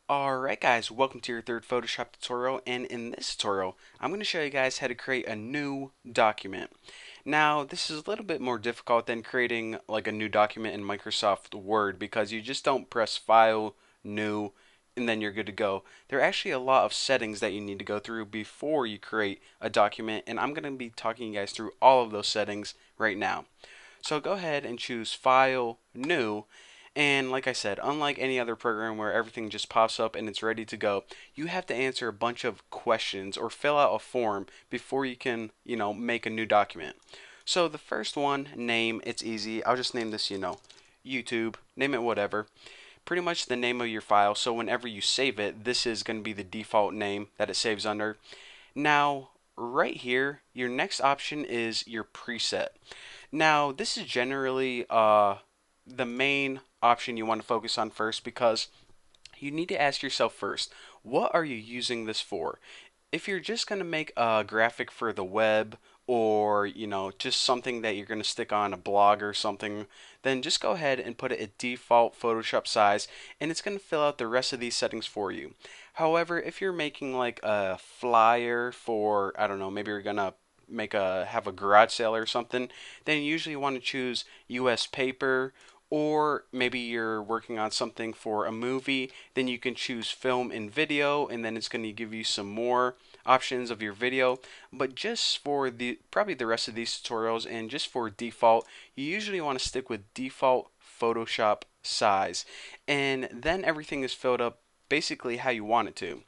Alright guys, welcome to your third Photoshop tutorial, and in this tutorial I'm going to show you guys how to create a new document. Now this is a little bit more difficult than creating like a new document in Microsoft Word because you just don't press File, New, and then you're good to go. There are actually a lot of settings that you need to go through before you create a document, and I'm going to be talking you guys through all of those settings right now. So go ahead and choose File, New, and like I said, unlike any other program where everything just pops up and it's ready to go, you have to answer a bunch of questions or fill out a form before you can, make a new document. So the first one, name, it's easy. I'll just name this, YouTube, name it whatever. Pretty much the name of your file, so whenever you save it, this is going to be the default name that it saves under. Now, right here, your next option is your preset. Now, this is generally the main option you want to focus on first because you need to ask yourself first, what are you using this for? If you're just going to make a graphic for the web or, just something that you're going to stick on a blog or something, then just go ahead and put it at default Photoshop size and it's going to fill out the rest of these settings for you. However, if you're making like a flyer for, I don't know, maybe you're going to have a garage sale or something, then you usually want to choose US paper, or maybe you're working on something for a movie, then you can choose film and video, and then it's going to give you some more options of your video. But just for the probably the rest of these tutorials and just for default, you usually want to stick with default Photoshop size, and then everything is filled up basically how you want it to.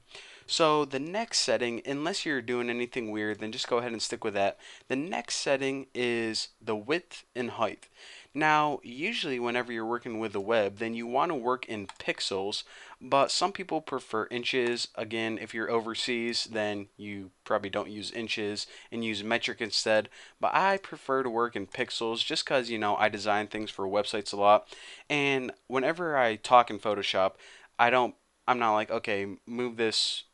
So the next setting, unless you're doing anything weird, then just go ahead and stick with that. The next setting is the width and height. Now, usually whenever you're working with the web, then you want to work in pixels, but some people prefer inches. Again, if you're overseas, then you probably don't use inches and use metric instead. But I prefer to work in pixels just because, I design things for websites a lot. And whenever I talk in Photoshop, I don't I'm not like, okay, move this,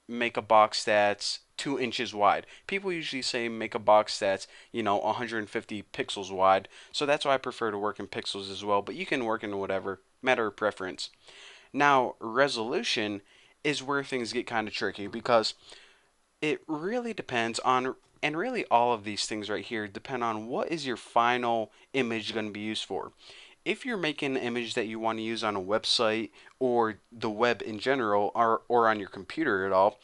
make a box that's 2 inches wide. People usually say make a box that's 150 pixels wide. So that's why I prefer to work in pixels as well. But you can work in whatever, matter of preference. Now, resolution is where things get kind of tricky because it really depends on, and really all of these things right here depend on what is your final image going to be used for. If you're making an image that you want to use on a website or the web in general, or on your computer at all,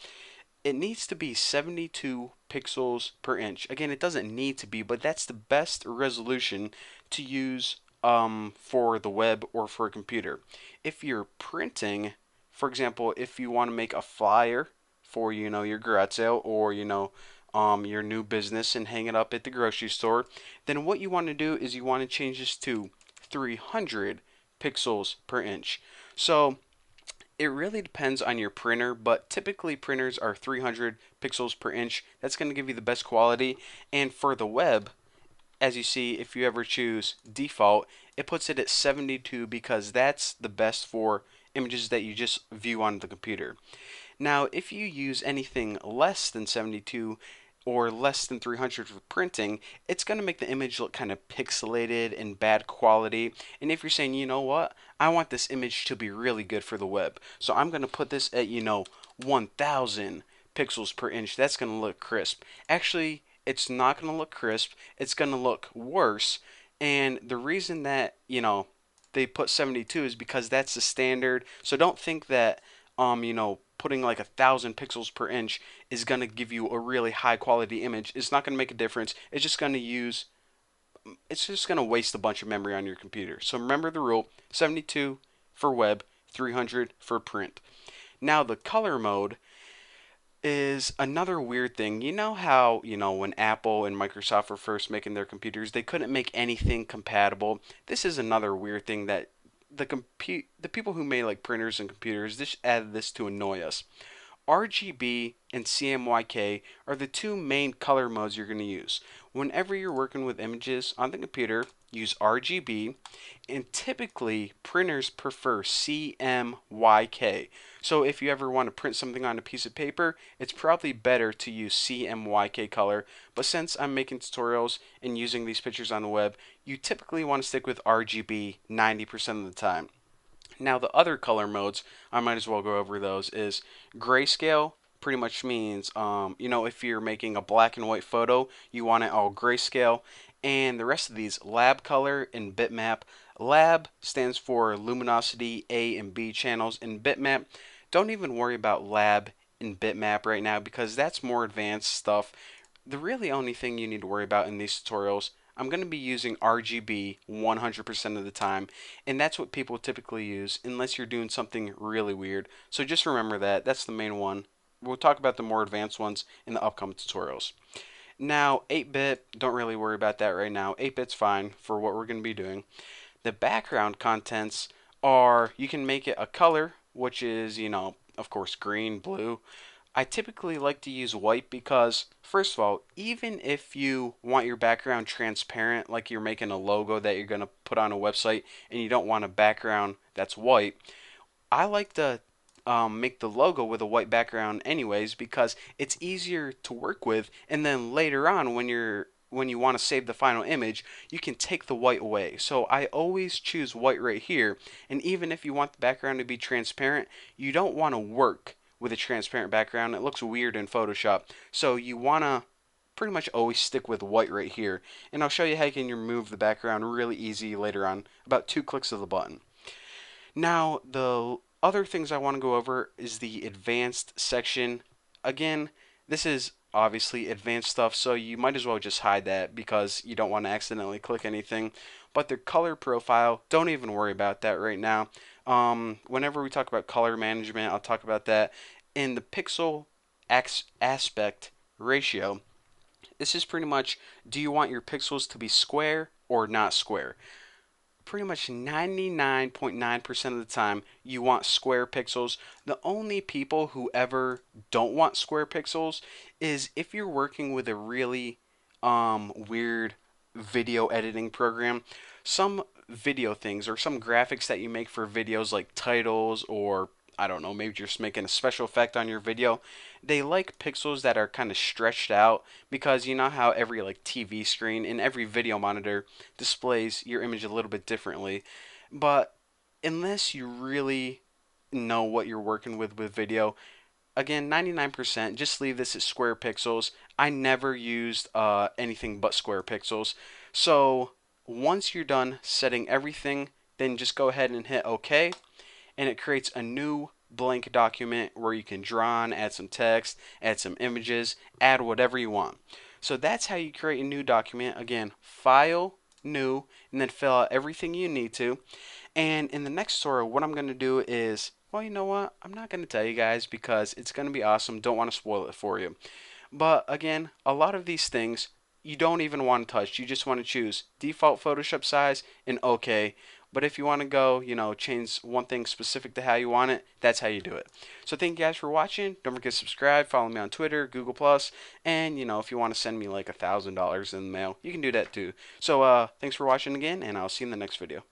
it needs to be 72 pixels per inch. Again, it doesn't need to be, but that's the best resolution to use for the web or for a computer. If you're printing, for example, if you want to make a flyer for your garage sale or your new business and hang it up at the grocery store, then what you want to do is you want to change this to 300 pixels per inch. So it really depends on your printer, but typically printers are 300 pixels per inch. That's going to give you the best quality. And for the web, as you see, if you ever choose default, it puts it at 72 because that's the best for images that you just view on the computer. Now, if you use anything less than 72 or less than 300 for printing, it's going to make the image look kind of pixelated and bad quality. And if you're saying, you know what, I want this image to be really good for the web, so I'm going to put this at, 1000 pixels per inch, that's going to look crisp. Actually, it's not going to look crisp, it's going to look worse. And the reason that, they put 72 is because that's the standard. So don't think that putting like 1,000 pixels per inch is going to give you a really high quality image. It's not going to make a difference. It's just going to waste a bunch of memory on your computer. So remember the rule: 72 for web, 300 for print. Now the color mode is another weird thing. You know how, when Apple and Microsoft were first making their computers, they couldn't make anything compatible. This is another weird thing that the people who made like printers and computers this added this to annoy us. RGB and CMYK are the two main color modes you're going to use. Whenever you're working with images on the computer, use RGB, and typically printers prefer CMYK. So if you ever want to print something on a piece of paper, it's probably better to use CMYK color. But since I'm making tutorials and using these pictures on the web, you typically want to stick with RGB 90% of the time. Now the other color modes, I might as well go over those, is grayscale. Pretty much means, if you're making a black and white photo, you want it all grayscale. And the rest of these, lab color and bitmap. Lab stands for luminosity A and B channels, and bitmap, don't even worry about lab and bitmap right now because that's more advanced stuff. The really only thing you need to worry about in these tutorials, I'm going to be using RGB 100% of the time, and that's what people typically use unless you're doing something really weird. So just remember that. That's the main one. We'll talk about the more advanced ones in the upcoming tutorials. Now, 8-bit, don't really worry about that right now. 8-bit's fine for what we're going to be doing. The background contents are, you can make it a color, which is, of course, green, blue. I typically like to use white because, first of all, even if you want your background transparent, like you're making a logo that you're going to put on a website and you don't want a background that's white, I like to make the logo with a white background anyways because it's easier to work with, and then later on when you want to save the final image, you can take the white away. So I always choose white right here, and even if you want the background to be transparent, you don't want to work with a transparent background. It looks weird in Photoshop. So you want to pretty much always stick with white right here. And I'll show you how you can remove the background really easy later on, about 2 clicks of the button. Now, the other things I want to go over is the advanced section. Again, this is obviously advanced stuff, so you might as well just hide that because you don't want to accidentally click anything. But the color profile, don't even worry about that right now. Whenever we talk about color management, I'll talk about that. In the pixel aspect ratio, this is pretty much, do you want your pixels to be square or not square? Pretty much 99.9% of the time you want square pixels. The only people who ever don't want square pixels is if you're working with a really weird video editing program. Some video things or some graphics that you make for videos like titles, or I don't know, maybe you're just making a special effect on your video, they like pixels that are kind of stretched out because you know how every like TV screen and every video monitor displays your image a little bit differently. But unless you really know what you're working with video, again, 99%, just leave this at square pixels. I never used anything but square pixels. So once you're done setting everything, then just go ahead and hit OK, and it creates a new blank document where you can draw on, add some text, add some images, add whatever you want. So that's how you create a new document. Again, File, New, and then fill out everything you need to. And in the next tutorial, what I'm going to do is, well, you know what? I'm not going to tell you guys because it's going to be awesome. Don't want to spoil it for you. But again, a lot of these things you don't even want to touch. You just want to choose default Photoshop size and OK. But if you want to go, change one thing specific to how you want it, that's how you do it. So thank you guys for watching. Don't forget to subscribe. Follow me on Twitter, Google+, and, if you want to send me like $1,000 in the mail, you can do that too. So thanks for watching again, and I'll see you in the next video.